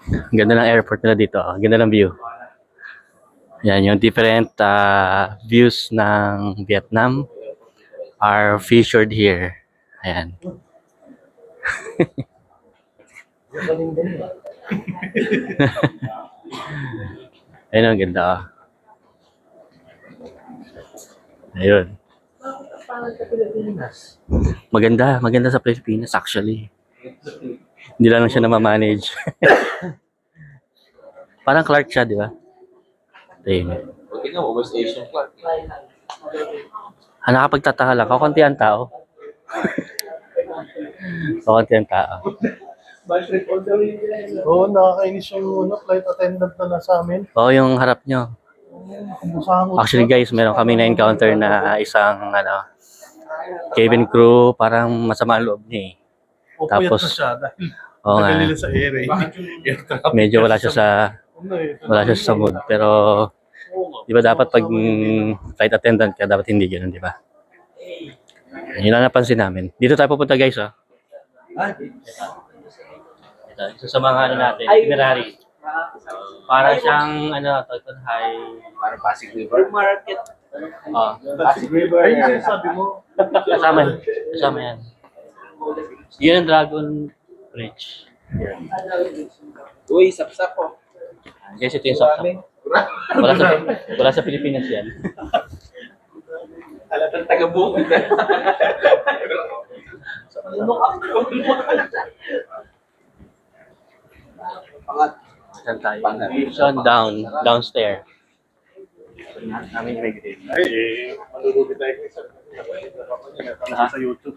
Ang ganda ng airport nila dito. Ang ganda ng view. Yan, yung different views ng Vietnam are featured here. Ayan. Ayun, ang ganda. Ayun. Maganda sa Pilipinas actually. Hindi lang siya na-manage. Parang Clark siya, di ba? Ayun. Okay nga, West Asian Clark. Nakapagtataka lang, kakunti ang tao. Kakunti ang tao. Oo, nakakainis yung flight attendant na nasa amin. Oo, yung harap nyo. Kabusangot Actually guys, meron kami na-encounter na isang cabin crew, parang masama ang loob niya eh. Pupuyat Tapos, na siya dahil Oo nga, tagal nila sa air eh. medyo wala siya sa mood. Pero, di ba dapat pag flight attendant ka, dapat hindi ganoon, di ba? Yun lang napansin namin. Dito tayo pupunta guys, oh. Ito, isa sa mga natin, itinerary. Para siyang, Parang Pasig River. Market. Pasig River. Ayun yung sabi mo. Kasama yan. Yun ang Dragon Bridge. Uy, sapsap po. Guys, ito yung sapsap. Wala sa Pilipinas yan. Halatang taga-bukid. Pangat. Saan tayo? So, downstairs. Namin immigrate. Ay, malulugi tayo sa YouTube.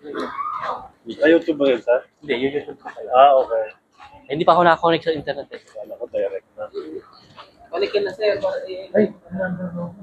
YouTube ba yun, sir? Hindi, yun YouTube ko pala. Okay. Hindi pa ako nakakonect sa internet eh. Kala ko direct na. Balik ka na, sir. Ay, ano?